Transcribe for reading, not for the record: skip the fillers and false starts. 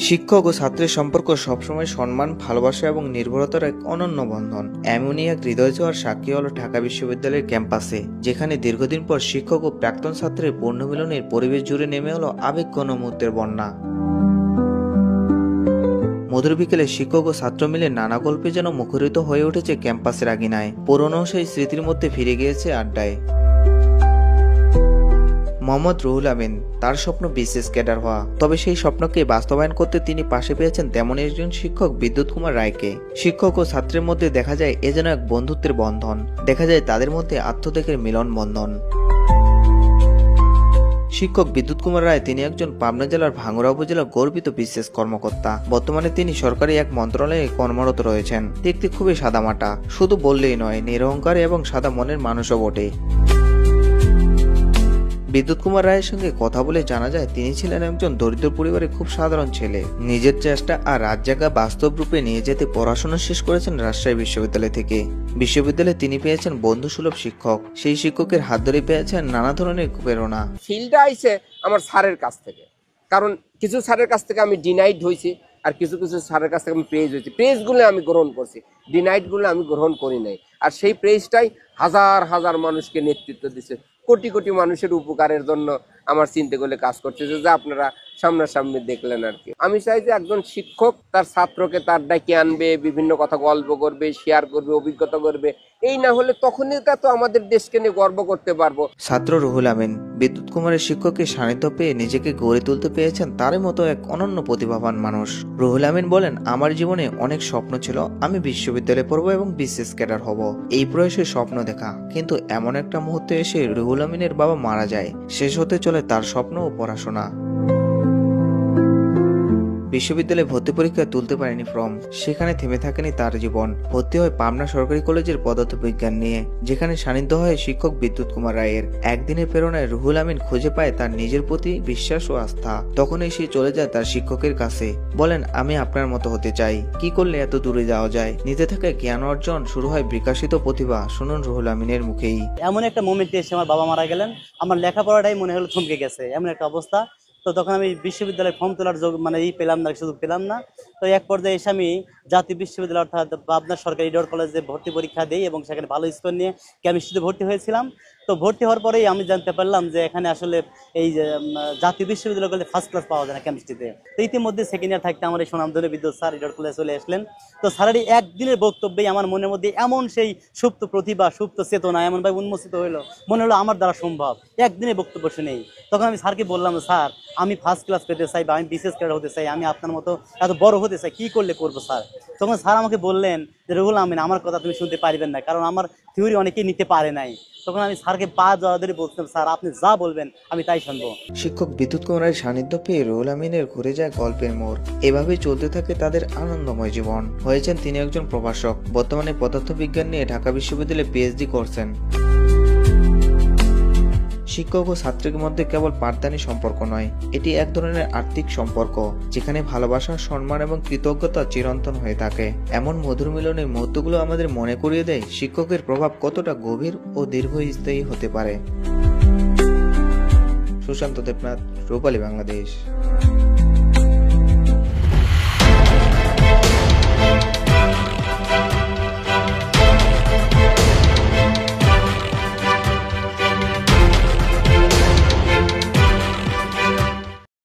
শিক্ষক ও ছাত্রের সম্পর্ক সবসময় সম্মান, ভালোবাসা এবং নির্ভরতার এক অনন্য বন্ধন। এমনই এক হৃদয় ছোঁয়ার সাক্ষী হলো ঢাকা বিশ্ববিদ্যালয়ের ক্যাম্পাসে, যেখানে দীর্ঘদিন পর শিক্ষক ও প্রাক্তন ছাত্রের পুনর্মিলনের পরিবেশ জুড়ে নেমে হলো আবেগঘন মুহূর্তের বন্যা। মধুর বিকেলে শিক্ষক ও ছাত্র মিলে নানা গল্পে যেন মুখরিত হয়ে উঠেছে ক্যাম্পাসের আগিনায়। পুরনো সেই স্মৃতির মধ্যে ফিরে গিয়েছে আড্ডায়। মোহাম্মদ রুহুল আমিন, তার স্বপ্ন বিসিএস ক্যাডার হওয়া। তবে সেই স্বপ্নকে বাস্তবায়ন করতে তিনি পাশে পেয়েছেন তেমনই একজন শিক্ষক, বিদ্যুৎ কুমার রায়কে। শিক্ষক ও ছাত্রের মধ্যে দেখা যায় এ যেন এক বন্ধুত্বের বন্ধন। দেখা যায় তাদের মধ্যে আত্মত্যাগের মিলন বন্ধন। শিক্ষক বিদ্যুৎ কুমার রায়, তিনি একজন পাবনা জেলার ভাঙ্গুড়া উপজেলার গর্বিত বিসিএস কর্মকর্তা। বর্তমানে তিনি সরকারি এক মন্ত্রণালয়ে কর্মরত রয়েছেন। দেখতে খুবই সাদামাটা, শুধু বললেই নয়, নিরহংকার এবং সাদা মনের মানুষও বটে। বিদ্যুৎ কুমার রায়ের সঙ্গে কথা বলে জানা যায় তিনি ছিলেন একজন দরিদ্র পরিবারের খুব সাধারণ ছেলে। নিজের চেষ্টা আর রাত জাগা বাস্তব রূপে নিয়ে যেতে পড়াশোনা শেষ করেছেন রাজশাহী বিশ্ববিদ্যালয় থেকে। বিশ্ববিদ্যালয়ে তিনি পেয়েছেন বন্ধুসুলভ শিক্ষক। সেই শিক্ষকের হাত ধরে পেয়েছেন নানা ধরনের প্রেরণা। ফিল্ডটা আইছে আমার স্যারের কাছ থেকে, কারণ কিছু স্যারের কাছ থেকে আমি ডিনাইড হয়েছি, আর কিছু কিছু স্যারের কাছ থেকে আমি প্রেজ হয়েছি। প্রেজগুলো আমি গ্রহণ করছি, ডিনাইডগুলো আমি গ্রহণ করি নাই। আর সেই প্রেজটাই হাজার হাজার মানুষকে নেতৃত্ব দিচ্ছে, কোটি কোটি মানুষের উপকারের জন্য আমার চিন্তা করলে কাজ করছে, যে আপনারা সামনাসামনি দেখলেন আর কি। আমি চাই যে একজন শিক্ষক তার ছাত্রকে তার ডাকে আনবে, বিভিন্ন কথা গল্প করবে, শেয়ার করবে, অভিজ্ঞতা করবে। এই না হলে তখনই তো আমাদের দেশকে নিয়ে গর্ব করতে পারবো। ছাত্র রুহুল আমিন বিদ্যুৎ কুমারের শিক্ষকের সান্নিধ্য পেয়ে নিজেকে গড়ে তুলতে পেরেছেন তারই মতো এক অনন্য প্রতিভাবান মানুষ। রুহুল আমিন বলেন, আমার জীবনে অনেক স্বপ্ন ছিল, আমি বিশ্ববিদ্যালয়ে পড়বো এবং বিসিএস ক্যাডার হব। এই প্রয়াসে স্বপ্ন দেখা, কিন্তু এমন একটা মুহূর্তে এসে রুহুল আমিনের বাবা মারা যায়। শেষ হতে চলে তার স্বপ্ন ও পড়াশোনা। বিশ্ববিদ্যালয়ে ভর্তি পরীক্ষায় তুলতে পারেনি ফর্ম, সেখানে থেমে থাকেনি তার জীবন। ভর্তি হয় পাবনা সরকারি কলেজের পদার্থবিজ্ঞান নিয়ে, যেখানে সান্নিধ্য হয় শিক্ষক বিদ্যুৎ কুমার রায়ের। একদিনের প্রেরণায় রুহুল আমিন খুঁজে পায় তার নিজের প্রতি বিশ্বাস ও আস্থা। তখনই সে চলে যায় তার শিক্ষকের কাছে, বলেন, আমি আপনার মতো হতে চাই। কি করলে এত দূরে যাওয়া যায়? নিতে থাকে জ্ঞান অর্জন, শুরু হয় বিকাশিত প্রতিভা। শুনুন রুহুল আমিনের মুখেই। এমন একটা মোমেন্টে এসে আমার বাবা মারা গেলেন, আমার লেখাপড়াটাই মনে হলো থমকে গেছে, এমন একটা অবস্থা। তো তখন আমি বিশ্ববিদ্যালয়ে ফর্ম তোলার পেলাম না, সুযোগ পেলাম না। তো এক পর্যায়ে এসে আমি জাতীয় বিশ্ববিদ্যালয় অর্থাৎ পাবনা সরকারি ইডর কলেজে ভর্তি পরীক্ষা দিই এবং সেখানে ভালো স্কোর নিয়ে কেমিস্ট্রিতে ভর্তি হয়েছিলাম। তো ভর্তি হওয়ার পরেই আমি জানতে পারলাম যে এখানে আসলে এই যে জাতীয় বিশ্ববিদ্যালয় কলেজে ফার্স্ট ক্লাস পাওয়া যায় না কেমিস্ট্রিতে। তো ইতিমধ্যে সেকেন্ড ইয়ার থাকতে আমার এই সুনামধন্য বিদ্যুৎ স্যার ইডর কলেজে চলে আসলেন। তো স্যারের একদিনের বক্তব্যেই আমার মনের মধ্যে এমন সেই সুপ্ত প্রতিভা, সুপ্ত চেতনা এমনভাবে উন্মোচিত হইলো, মনে হলো আমার দ্বারা সম্ভব একদিনের বক্তব্য শুনেই। তখন আমি স্যারকে বললাম, স্যার আমি ফার্স্ট ক্লাস পেতে চাই বা আমি বিসিএস ক্যাডার হতে চাই, আমি আপনার মতো এত বড় হতে চাই, কি করলে করবো স্যার? তখন স্যার আমাকে বললেন যে রুহুল আমিন, আমার কথা তুমি শুনতে পারবেন না, কারণ আমার থিওরি অনেকেই নিতে পারে নাই। তখন আমি স্যারকে পা জড়া ধরে বলছিলাম, স্যার আপনি যা বলবেন আমি তাই শুনবো। শিক্ষক বিদ্যুৎ কুমারের সান্নিধ্য পেয়ে রুহুল আমিনের ঘুরে যায় গল্পের মোড়। এভাবেই চলতে থাকে তাদের আনন্দময় জীবন। হয়েছেন তিনি একজন প্রভাষক। বর্তমানে পদার্থবিজ্ঞান নিয়ে ঢাকা বিশ্ববিদ্যালয়ে পিএইচডি করছেন। শিক্ষক ও ছাত্রের মধ্যে কেবল পাঠদানী সম্পর্ক নয়, এটি এক ধরনের আর্থিক সম্পর্ক, যেখানে ভালোবাসা, সম্মান এবং কৃতজ্ঞতা চিরন্তন হয়ে থাকে। এমন মধুর মিলনের মুহূর্তগুলো আমাদের মনে করিয়ে দেয় শিক্ষকের প্রভাব কতটা গভীর ও দীর্ঘস্থায়ী হতে পারে। সুশান্ত দেবনাথ, রূপালী বাংলাদেশ।